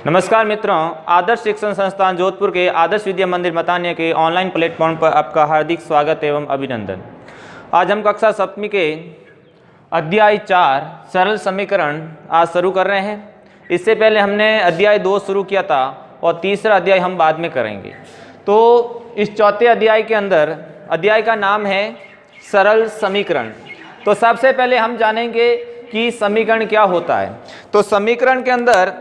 नमस्कार मित्रों, आदर्श शिक्षण संस्थान जोधपुर के आदर्श विद्या मंदिर मतान्य के ऑनलाइन प्लेटफॉर्म पर आपका हार्दिक स्वागत एवं अभिनंदन। आज हम कक्षा 7वीं के अध्याय 4 सरल समीकरण आज शुरू कर रहे हैं। इससे पहले हमने अध्याय 2 शुरू किया था और तीसरा अध्याय हम बाद में करेंगे। तो इस चौथे अध्याय के अंदर अध्याय का नाम है सरल समीकरण। तो सबसे पहले हम जानेंगे कि समीकरण क्या होता है। तो समीकरण के अंदर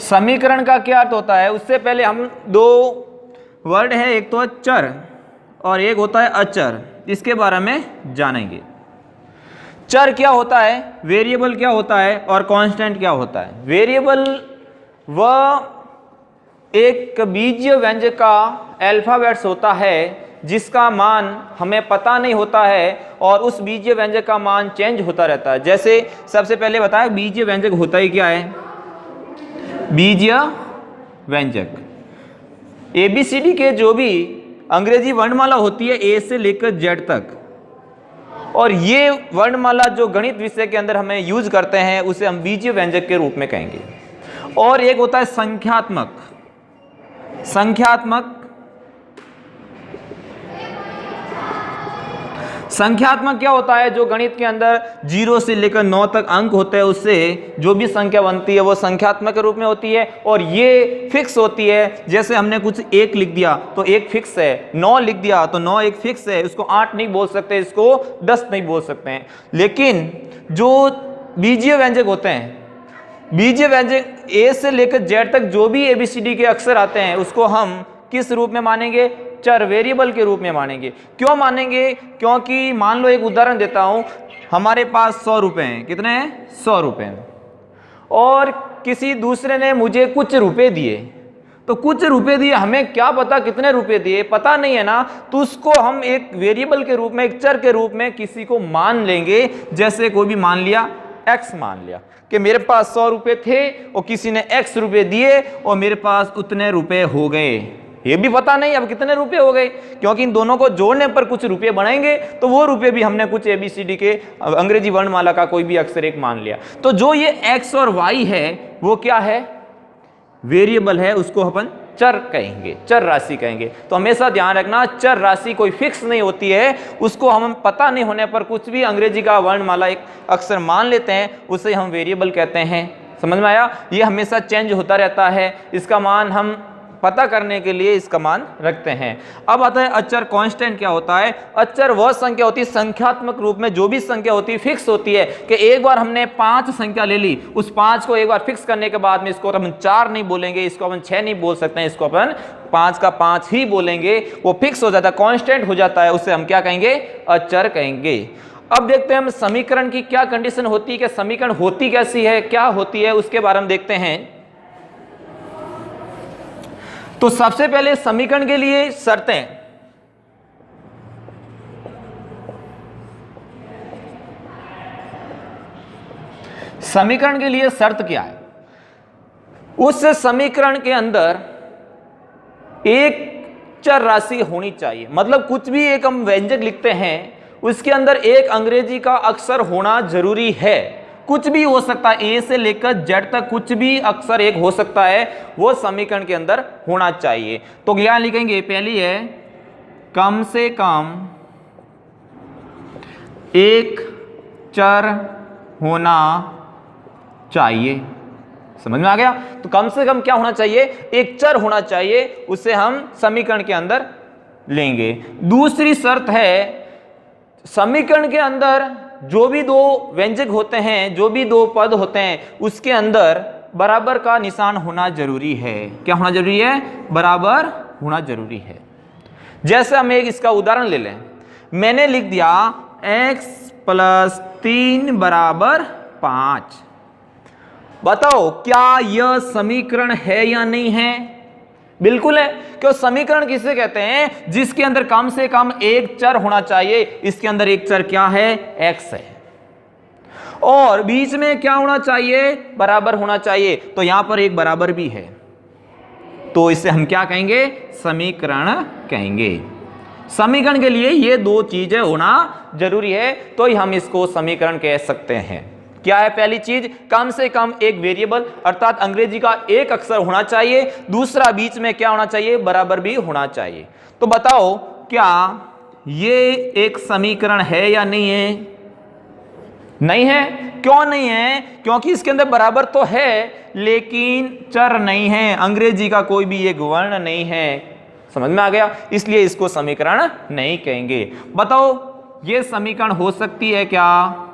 समीकरण का क्या अर्थ होता है, उससे पहले हम दो वर्ड है, एक तो चर और एक होता है अचर, इसके बारे में जानेंगे। चर क्या होता है, वेरिएबल क्या होता है और कांस्टेंट क्या होता है। वेरिएबल वह एक बीजीय व्यंजक का अल्फाबेट्स होता है जिसका मान हमें पता नहीं होता है और उस बीजीय व्यंजक का मान चेंज होता रहता है। जैसे सबसे पहले बताया बीजीय व्यंजक होता ही क्या है, बीजीय व्यंजक ABCD के जो भी अंग्रेजी वर्णमाला होती है A से लेकर Z तक, और ये वर्णमाला जो गणित विषय के अंदर हमें यूज करते हैं उसे हम बीजीय व्यंजक के रूप में कहेंगे। और एक होता है संख्यात्मक। संख्यात्मक क्या होता है, जो गणित के अंदर 0 से लेकर 9 तक अंक होते हैं उससे जो भी संख्या बनती है वो संख्यात्मक के रूप में होती है और ये फिक्स होती है। जैसे हमने कुछ 1 लिख दिया तो 1 फिक्स है, 9 लिख दिया तो 9 एक फिक्स है, इसको 8 नहीं बोल सकते, इसको 10 नहीं बोल सकते हैं। लेकिन जो बीजीय व्यंजक होते हैं, बीजीय व्यंजक A से लेकर Z तक जो भी ABCD के अक्षर आते हैं उसको हम किस रूप में मानेंगे, चर वेरिएबल के रूप में मानेंगे। क्यों मानेंगे, क्योंकि मान लो एक उदाहरण देता हूं, हमारे पास 100 रुपए हैं। कितने हैं, 100 रुपए हैं, और किसी दूसरे ने मुझे कुछ रुपए दिए। तो कुछ रुपए दिए, हमें क्या पता कितने रुपए दिए, पता नहीं है ना, तो उसको हम एक वेरिएबल के रूप में, एक चर के रूप में किसी को मान लेंगे। जैसे कोई भी मान लिया, x मान लिया कि मेरे पास 100 रुपए थे और किसी ने x रुपए दिए और मेरे पास उतने रुपए हो गए। ये भी पता नहीं अब कितने रुपए हो गए, क्योंकि इन दोनों को जोड़ने पर कुछ रुपए बढ़ेंगे, तो वो रुपए भी हमने कुछ ABCD के अंग्रेजी वर्णमाला का कोई भी अक्षर एक मान लिया। तो जो ये x और y है वो क्या है, वेरिएबल है, उसको अपन चर कहेंगे, चर राशि कहेंगे। तो हमेशा ध्यान रखना, चर राशि कोई फिक्स नहीं होती है, उसको हम पता नहीं होने पर कुछ भी अंग्रेजी का वर्णमाला एक अक्षर मान लेते हैं, उसे हम वेरिएबल कहते हैं। समझ में आया, ये हमेशा चेंज होता रहता है, इसका मान हम पता करने के लिए इसका मान रखते हैं। अब आता है अचर। कांस्टेंट क्या होता है, अचर वह संख्या होती है संख्यात्मक रूप में, जो भी संख्या होती है फिक्स होती है कि एक बार हमने 5 संख्या ले ली, उस 5 को एक बार फिक्स करने के बाद में इसको अपन 4 नहीं बोलेंगे, इसको अपन 6 नहीं बोल सकते हैं, इसको अपन 5 का 5 ही बोलेंगे। वो फिक्स हो जाता है, कांस्टेंट हो जाता है, उसे हम क्या कहेंगे, अचर कहेंगे। अब देखते हैं हम समीकरण की क्या कंडीशन होती है, कि समीकरण होती कैसी है, क्या होती है, उसके बारे में देखते हैं। तो सबसे पहले समीकरण के लिए शर्तें। समीकरण के लिए शर्त क्या है, उस समीकरण के अंदर एक चर राशि होनी चाहिए। मतलब कुछ भी एक हम व्यंजक लिखते हैं उसके अंदर एक अंग्रेजी का अक्षर होना जरूरी है। कुछ भी हो सकता है, A से लेकर Z तक कुछ भी अक्षर एक हो सकता है, वो समीकरण के अंदर होना चाहिए। तो क्या लिखेंगे, पहली है कम से कम एक चर होना चाहिए। समझ में आ गया, तो कम से कम क्या होना चाहिए, एक चर होना चाहिए, उसे हम समीकरण के अंदर लेंगे। दूसरी शर्त है, समीकरण के अंदर जो भी दो व्यंजक होते हैं, जो भी दो पद होते हैं, उसके अंदर बराबर का निशान होना जरूरी है। क्या होना जरूरी है, बराबर होना जरूरी है। जैसे हम एक इसका उदाहरण ले लें, मैंने लिख दिया x + 3 = 5। बताओ क्या यह समीकरण है या नहीं है, बिल्कुल है। क्यों, समीकरण किसे कहते हैं, जिसके अंदर कम से कम एक चर होना चाहिए। इसके अंदर एक चर क्या है, x है, और बीच में क्या होना चाहिए, बराबर होना चाहिए। तो यहां पर एक बराबर भी है, तो इसे हम क्या कहेंगे, समीकरण कहेंगे। समीकरण के लिए ये दो चीजें होना जरूरी है, तो ही हम इसको समीकरण कह सकते हैं। क्या है पहली चीज? कम से कम एक वेरिएबल अर्थात अंग्रेजी का एक अक्षर होना चाहिए, दूसरा बीच में क्या होना चाहिए? बराबर भी होना चाहिए। तो बताओ क्या ये एक समीकरण है या नहीं है? नहीं है। क्यों नहीं है? क्योंकि इसके अंदर बराबर तो है लेकिन चर नहीं है, अंग्रेजी का कोई भी एक वर्ण नहीं है। समझ में आ गया? इसलिए इसको समीकरण नहीं कहेंगे। बताओ ये समीकरण हो सकती है क्या?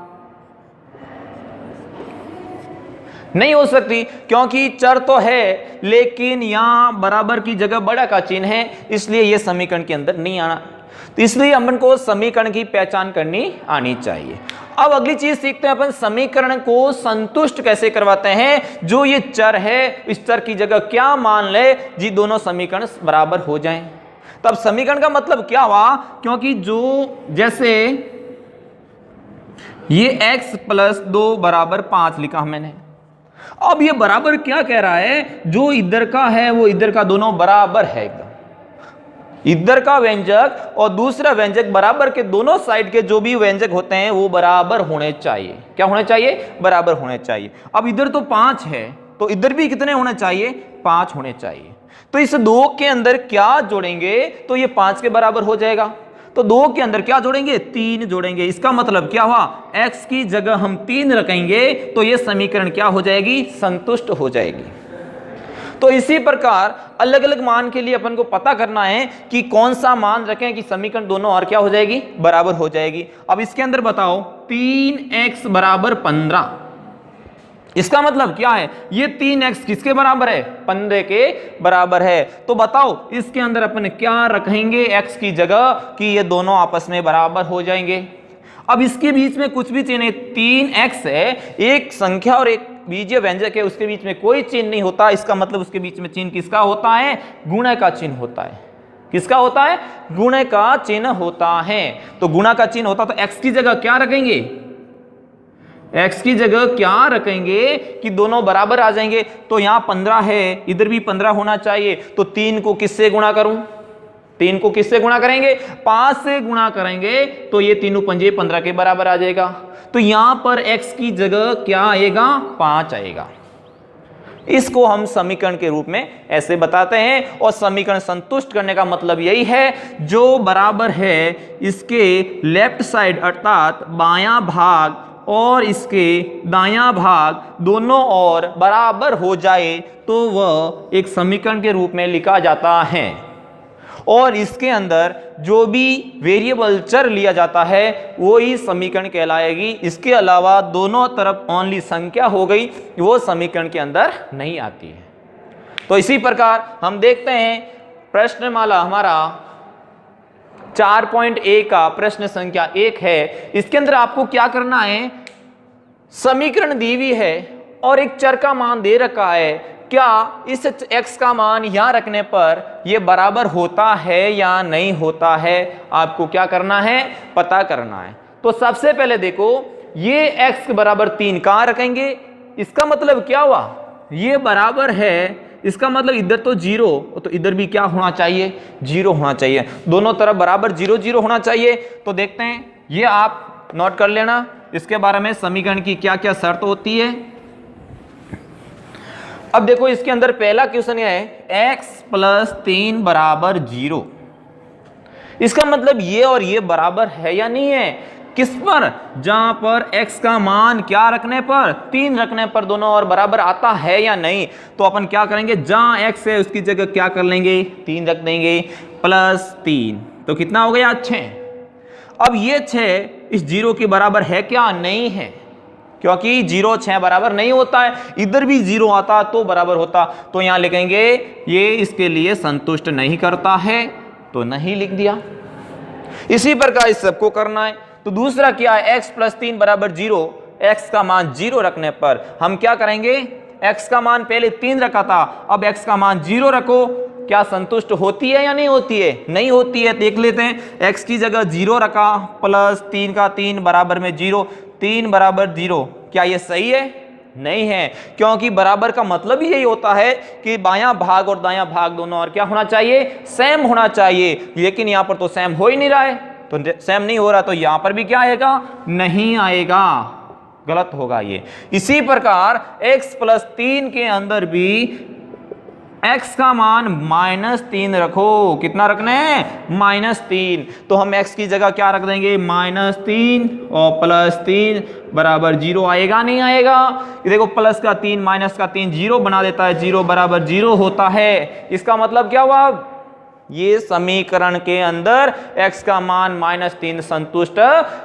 नहीं हो सकती, क्योंकि चर तो है लेकिन यहां बराबर की जगह बड़ा का चिन्ह है, इसलिए यह समीकरण के अंदर नहीं आना। तो इसलिए अपन को समीकरण की पहचान करनी आनी चाहिए। अब अगली चीज सीखते हैं अपन, समीकरण को संतुष्ट कैसे करवाते हैं। जो ये चर है इस चर की जगह क्या मान ले जी दोनों समीकरण बराबर हो जाएं। तब समीकरण का मतलब क्या हुआ? क्योंकि जो जैसे ये x प्लस 2 बराबर 5 लिखा मैंने, अब ये बराबर क्या कह रहा है? जो इधर का है वो इधर का दोनों बराबर है एकदम। इधर का व्यंजक और दूसरा व्यंजक बराबर के दोनों साइड के जो भी व्यंजक होते हैं वो बराबर होने चाहिए। क्या होने चाहिए? बराबर होने चाहिए। अब इधर तो 5 है तो इधर भी कितने होने चाहिए? 5 होने चाहिए। तो इस 2 के अंदर क्या जोड़ेंगे तो ये 5 के बराबर हो जाएगा। तो 2 के अंदर क्या जोड़ेंगे? 3 जोड़ेंगे। इसका मतलब क्या हुआ? x की जगह हम 3 रखेंगे तो ये समीकरण क्या हो जाएगी? संतुष्ट हो जाएगी। तो इसी प्रकार अलग अलग मान के लिए अपन को पता करना है कि कौन सा मान रखें कि समीकरण दोनों और क्या हो जाएगी? बराबर हो जाएगी। अब इसके अंदर बताओ 3x बराबर 15, इसका मतलब क्या है? ये 3x किसके बराबर है? 15 के बराबर है। तो बताओ इसके अंदर अपन क्या रखेंगे x की जगह कि ये दोनों आपस में बराबर हो जाएंगे। अब इसके बीच में कुछ भी चिन्ह, 3x है, एक संख्या और एक बीजीय व्यंजक है, उसके बीच में कोई चिन्ह नहीं होता। इसका मतलब उसके बीच में चिन्ह किसका होता है? गुणा का चिन्ह होता है। किसका होता है? गुणा का चिन्ह होता है। तो गुणा का चिन्ह होता तो x की जगह क्या रखेंगे? x की जगह क्या रखेंगे कि दोनों बराबर आ जाएंगे। तो यहां 15 है, इधर भी 15 होना चाहिए। तो 3 को किससे गुणा करूं? 3 को किससे गुणा करेंगे? 5 से गुणा करेंगे तो ये 3 पंजे 15 के बराबर आ जाएगा। तो यहां पर x की जगह क्या आएगा? 5 आएगा। इसको हम समीकरण के रूप में ऐसे बताते हैं। और समीकरण संतुष्ट करने का मतलब यही है जो बराबर है इसके लेफ्ट साइड अर्थात बायां भाग और इसके दायां भाग दोनों और बराबर हो जाए तो वह एक समीकरण के रूप में लिखा जाता है। और इसके अंदर जो भी वेरिएबल चर लिया जाता है वो ही समीकरण कहलाएगी। इसके अलावा दोनों तरफ ओनली संख्या हो गई, वो समीकरण के अंदर नहीं आती है। तो इसी प्रकार हम देखते हैं प्रश्नमाला हमारा 4.a का प्रश्न संख्या 1 है। इसके अंदर आपको क्या करना है? समीकरण दी हुई है और एक चर का मान दे रखा है। क्या इस x का मान यहां रखने पर यह बराबर होता है या नहीं होता है? आपको क्या करना है? पता करना है। तो सबसे पहले देखो ये x बराबर 3 कहां रखेंगे? इसका मतलब क्या हुआ? ये बराबर है, इसका मतलब इधर तो 0 तो इधर भी क्या होना चाहिए? 0 होना चाहिए। दोनों तरफ बराबर 0 0 होना चाहिए। तो देखते हैं, ये आप नोट कर लेना इसके बारे में समीकरण की क्या क्या शर्त होती है। अब देखो इसके अंदर पहला क्वेश्चन यह है x प्लस 3 बराबर 0। इसका मतलब ये और ये बराबर है या नहीं है? किस पर? जहां पर x का मान क्या रखने पर? 3 रखने पर दोनों और बराबर आता है या नहीं। तो अपन क्या करेंगे? जहां x है उसकी जगह क्या कर लेंगे? 3 रख देंगे प्लस 3। तो कितना हो गया? 6। अब ये 6 इस 0 के बराबर है क्या? नहीं है, क्योंकि 0 6 बराबर नहीं होता है। इधर भी 0 आता तो बराबर होता। तो यहां लिखेंगे ये इसके लिए संतुष्ट नहीं करता है, तो नहीं लिख दिया। इसी प्रकार इस सबको करना है। तो दूसरा क्या है? x प्लस 3 बराबर 0। x का मान 0 रखने पर हम क्या करेंगे? x का मान पहले 3 रखा था, अब x का मान 0 रखो। क्या संतुष्ट होती है या नहीं होती है? नहीं होती है। देख लेते हैं, x की जगह 0 रखा प्लस 3 का 3 बराबर में 0, 3 बराबर 0। क्या ये सही है? नहीं है, क्योंकि बराबर का मतलब ही यही होता है कि बायां भाग और दायां भाग दोनों और क्या होना चाहिए, सेम होना चाहिए। लेकिन यहां पर तो सेम हो ही नहीं रहा है, तो सेम नहीं हो रहा तो यहां पर भी क्या आएगा, नहीं आएगा, गलत होगा ये। इसी प्रकार x + 3 के अंदर भी x का मान -3 रखो। कितना रखना है, -3। तो हम x की जगह क्या रख देंगे, -3 और +3 बराबर 0 आएगा, नहीं आएगा। ये देखो प्लस का 3 माइनस का 3 0 बना देता है, 0 बराबर 0 होता है। इसका मतलब क्या हुआ, ये समीकरण के अंदर x का मान -3 संतुष्ट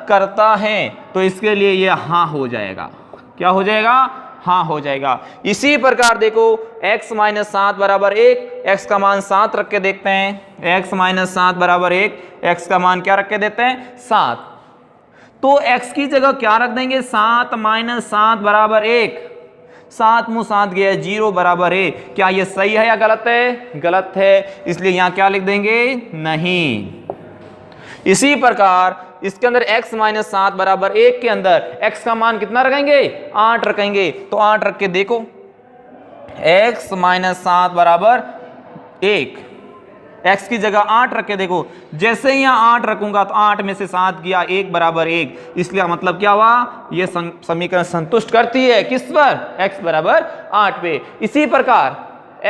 करता है, तो इसके लिए ये हाँ हो जाएगा। क्या हो जाएगा, हाँ हो जाएगा। इसी प्रकार देखो x - 7 बराबर 1, x का मान 7 रख के देखते हैं। x - 7 बराबर 1, x का मान क्या रख के देते हैं, 7। तो x की जगह क्या रख देंगे, 7 - 7 बराबर 1। 7 मुँह 7 गया, 0 बराबर 1। क्या ये सही है या गलत है, गलत है, इसलिए यहां क्या लिख देंगे, नहीं। इसी प्रकार इसके अंदर x - 7 बराबर 1 के अंदर x का मान कितना रखेंगे, 8 रखेंगे। तो 8 रख के देखो, x - 7 बराबर 1, x की जगह 8 रख के देखो। जैसे ही यहां 8 रखूंगा तो 8 में से 7 गया, 1 बराबर 1। इसलिए मतलब क्या हुआ, यह समीकरण संतुष्ट करती है किस पर, x बराबर 8 पे। इसी प्रकार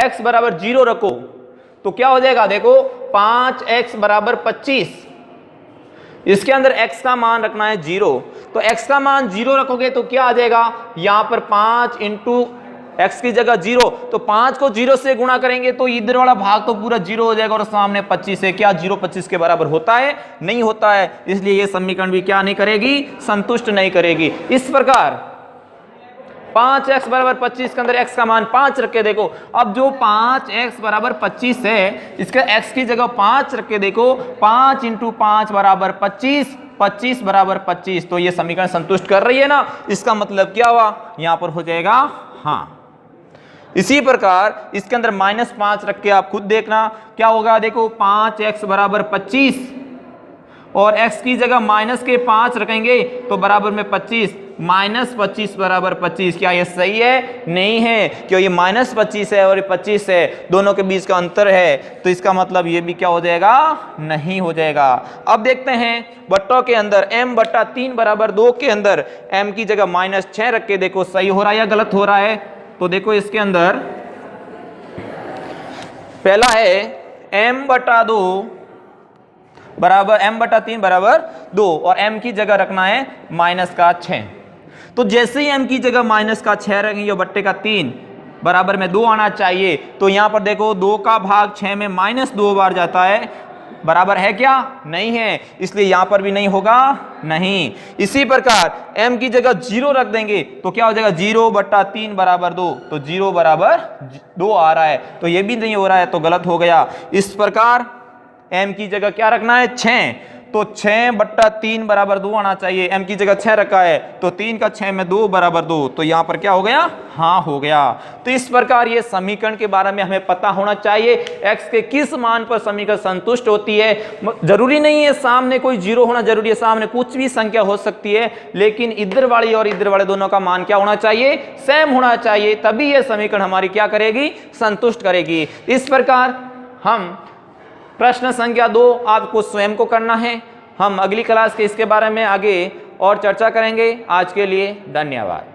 x बराबर 0 रखो तो क्या हो जाएगा, देखो 5x बराबर 25। इसके अंदर x का मान रखना है 0, तो x का मान 0 रखोगे तो क्या आ जाएगा, यहां पर 5 इंटू x की जगह 0, तो 5 को 0 से गुणा करेंगे तो इधर वाला भाग तो पूरा 0 हो जाएगा और सामने 25 है। क्या 0 25 के बराबर होता है, नहीं होता है। इसलिए ये समीकरण भी क्या नहीं करेगी, संतुष्ट नहीं करेगी। इस प्रकार 5x बराबर 25 के अंदर x का मान 5 रख के देखो। अब जो 5x बराबर 25 है, इसका x की जगह 5 रख के देखो। 5 इंटू 5 बराबर 25, 25 बराबर 25। तो ये समीकरण संतुष्ट कर रही है ना, इसका मतलब क्या हुआ, यहां पर हो जाएगा हाँ। इसी प्रकार इसके अंदर -5 रख के आप खुद देखना क्या होगा। देखो 5x बराबर 25 और x की जगह माइनस के 5 रखेंगे तो बराबर में 25, -25 बराबर 25। क्या ये सही है, नहीं है, क्यों ये -25 है और ये 25 है, दोनों के बीच का अंतर है। तो इसका मतलब ये भी क्या हो जाएगा, नहीं हो जाएगा। अब देखते हैं बट्टों के अंदर m/3 बराबर 2 के अंदर m की जगह -6 रख के देखो सही हो रहा है या गलत हो रहा है। तो देखो इसके अंदर पहला है m/2 बराबर m/3 बराबर 2 और m की जगह रखना है -6। तो जैसे ही m की जगह -6 रखेंगे बट्टे का 3 बराबर में 2 आना चाहिए। तो यहां पर देखो 2 का भाग 6 में -2 बार जाता है, बराबर है क्या, नहीं है, इसलिए यहां पर भी नहीं होगा, नहीं। इसी प्रकार m की जगह 0 रख देंगे तो क्या हो जाएगा, 0/3 बराबर 2। तो 0 बराबर 2 आ रहा है, तो ये भी नहीं हो रहा है, तो गलत हो गया। इस प्रकार m की जगह क्या रखना है, 6। तो 6/3 बराबर 2 आना चाहिए। m की जगह 6 रखा है तो 3 का 6 में 2 बराबर 2। तो यहां पर क्या हो गया, हाँ हो गया। तो इस प्रकार ये समीकरण के बारे में हमें पता होना चाहिए, x के किस मान पर समीकरण संतुष्ट होती है। जरूरी नहीं है सामने कोई 0 होना जरूरी है, सामने कुछ भी संख्या हो सकती है, लेकिन इधर वाली और इधर वाले दोनों का मान क्या होना चाहिए, सेम होना चाहिए, तभी यह समीकरण हमारी क्या करेगी, संतुष्ट करेगी। इस प्रकार हम प्रश्न संख्या 2 आपको स्वयं को करना है। हम अगली क्लास के इसके बारे में आगे और चर्चा करेंगे। आज के लिए धन्यवाद।